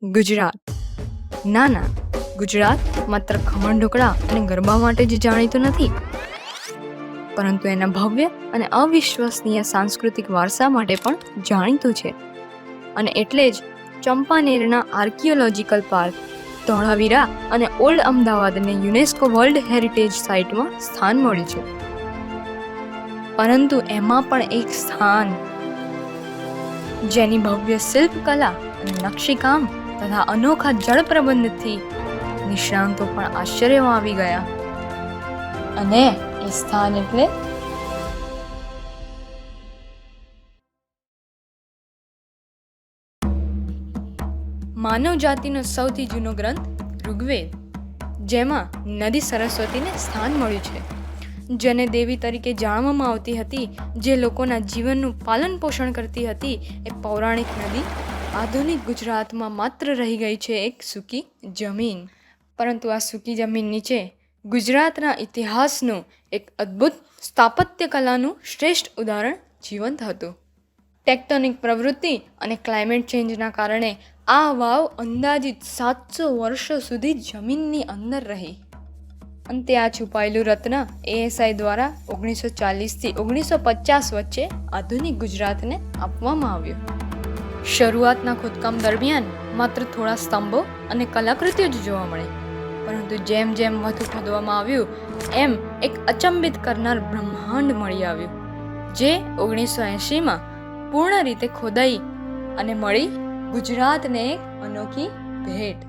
ગુજરાત. ના ના, ગુજરાત માત્ર ખમણ ઢોકળા અને ગરબા માટે જ જાણીતું નથી, પરંતુ એના ભવ્ય અને અવિશ્વસનીય સાંસ્કૃતિક વારસા માટે પણ જાણીતું છે. અને એટલે જ ચંપાનેરના આર્કિયોલોજીકલ પાર્ક, ધોળાવીરા અને ઓલ્ડ અમદાવાદને યુનેસ્કો વર્લ્ડ હેરિટેજ સાઇટમાં સ્થાન મળ્યું છે. પરંતુ એમાં પણ એક સ્થાન જેની ભવ્ય શિલ્પકલા અને નકશીકામ તથા અનોખા જળ પ્રબંધથી નિષ્ણાંતો પણ આશ્ચર્યમાં આવી ગયા. અને એ સ્થાન એટલે માનવ જાતિનો સૌથી જૂનો ગ્રંથ ઋગ્વેદ, જેમાં નદી સરસ્વતીને સ્થાન મળ્યું છે, જેને દેવી તરીકે જાણવામાં આવતી હતી, જે લોકોના જીવનનું પાલન પોષણ કરતી હતી. એ પૌરાણિક નદી આધુનિક ગુજરાતમાં માત્ર રહી ગઈ છે એક સૂકી જમીન. પરંતુ આ સૂકી જમીન નીચે ગુજરાતના ઇતિહાસનું એક અદ્ભુત સ્થાપત્ય કલાનું શ્રેષ્ઠ ઉદાહરણ જીવંત હતું. ટેક્ટોનિક પ્રવૃત્તિ અને ક્લાઇમેટ ચેન્જના કારણે આ વાવ અંદાજિત 700 વર્ષો સુધી જમીનની અંદર રહી. અંતે આ છુપાયેલું રત્ન ASI દ્વારા 1940થી 1950 વચ્ચે આધુનિક ગુજરાતને આપવામાં આવ્યું. શરૂઆતના ખોદકામ દરમિયાન માત્ર થોડા સ્તંભો અને કલાકૃતિઓ જ જોવા મળી, પરંતુ જેમ જેમ વધુ ખોદવામાં આવ્યું એમ એક અચંબિત કરનાર બ્રહ્માંડ મળી આવ્યું, જે 1980માં પૂર્ણ રીતે ખોદાઈ અને મળી ગુજરાતને એક અનોખી ભેટ.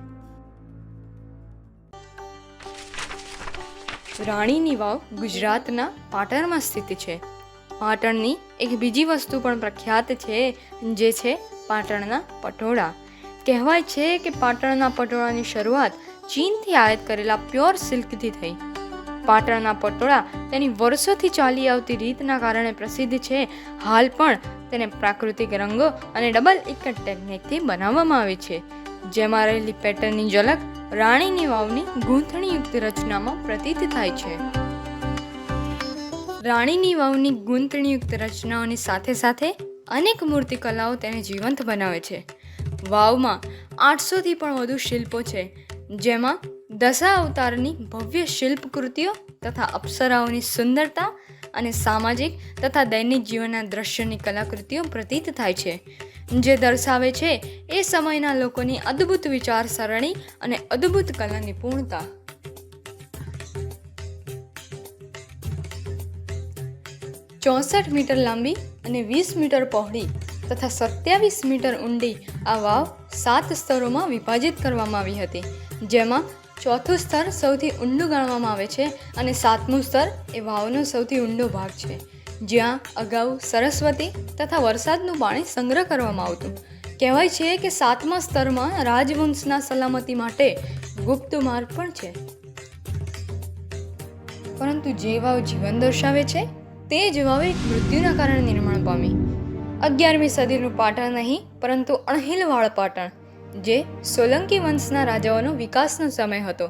રાણીની વાવ ગુજરાતના પાટણમાં સ્થિત છે. પાટણની એક બીજી વસ્તુ પણ પ્રખ્યાત છે, જે છે પાટણના પટોળા. કહેવાય છે કે પાટણના પટોળાની શરૂઆત ચીનથી આયાત કરેલા પ્યોર સિલ્કથી થઈ. પાટણના પટોળા તેની વર્ષોથી ચાલી આવતી રીતના કારણે પ્રસિદ્ધ છે. હાલ પણ તેને પ્રાકૃતિક રંગો અને ડબલ ઇકટ ટેકનિકથી બનાવવામાં આવે છે, જેમાં રહેલી પેટર્નની ઝલક રાણીની વાવની ગૂંથણીયુક્ત રચનામાં પ્રતીત થાય છે. રાણીની વાવની ગૂંથણીયુક્ત રચનાઓની સાથે સાથે અનેક મૂર્તિકલાઓ તેને જીવંત બનાવે છે. વાવમાં 800થી પણ વધુ શિલ્પો છે, જેમાં દશા અવતારની ભવ્ય શિલ્પકૃતિઓ તથા અપ્સરાઓની સુંદરતા અને સામાજિક તથા દૈનિક જીવનના દ્રશ્યની કલાકૃતિઓ પ્રતીત થાય છે, જે દર્શાવે છે એ સમયના લોકોની અદ્ભુત વિચારસરણી અને અદ્ભુત કલા નિપુણતા. 64 મીટર લાંબી અને 20 મીટર પહોળી તથા 27 મીટર ઊંડી આ વાવ 7 સ્તરોમાં વિભાજિત કરવામાં આવી હતી, જેમાં ચોથું સ્તર સૌથી ઊંડું ગણવામાં આવે છે અને 7મું સ્તર એ વાવનો સૌથી ઊંડો ભાગ છે, જ્યાં અગાઉ સરસ્વતી તથા વરસાદનું પાણી સંગ્રહ કરવામાં આવતું. કહેવાય છે કે 7મા સ્તરમાં રાજવંશના સલામતી માટે ગુપ્ત માર્ગ પણ છે. પરંતુ જે વાવ જીવન દર્શાવે છે તે જ વાવ એક મૃત્યુના કારણે નિર્માણ પામી. 11મી સદીનું પાટણ નહીં, પરંતુ અણહિલવાડ પાટણ, જે સોલંકી વંશના રાજાઓનો વિકાસનો સમય હતો.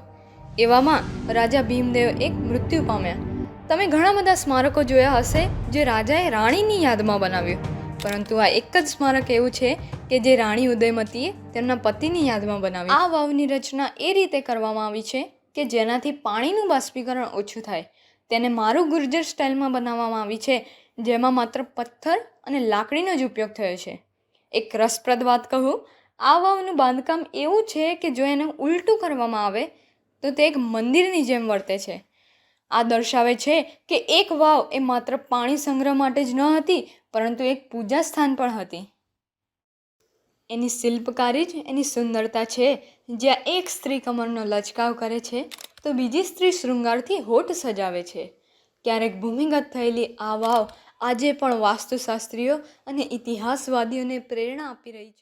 એવામાં રાજા ભીમદેવ એક મૃત્યુ પામ્યા. તમે ઘણા બધા સ્મારકો જોયા હશે જે રાજાએ રાણીની યાદમાં બનાવ્યું, પરંતુ આ એક જ સ્મારક એવું છે કે જે રાણી ઉદયમતીએ તેમના પતિની યાદમાં બનાવ્યું. આ વાવની રચના એ રીતે કરવામાં આવી છે કે જેનાથી પાણીનું બાષ્પીકરણ ઓછું થાય. તેને મારું ગુર્જર સ્ટાઇલમાં બનાવવામાં આવી છે, જેમાં માત્ર પથ્થર અને લાકડીનો જ ઉપયોગ થયો છે. એક રસપ્રદ વાત કહું, આ વાવનું બાંધકામ એવું છે કે જો એને ઉલટું કરવામાં આવે તો તે એક મંદિરની જેમ વર્તે છે. આ દર્શાવે છે કે એક વાવ એ માત્ર પાણી સંગ્રહ માટે જ ન હતી, પરંતુ એક પૂજા સ્થાન પણ હતી. એની શિલ્પકારી જ એની સુંદરતા છે, જ્યાં એક સ્ત્રી કમરનો લચકાવ કરે છે તો બીજી સ્ત્રી શૃંગારથી હોઠ સજાવે છે. ક્યારેક ભૂમિગત થયેલી આ વાવ આજે પણ વાસ્તુશાસ્ત્રીઓ અને ઇતિહાસવાદીઓને પ્રેરણા આપી રહી છે.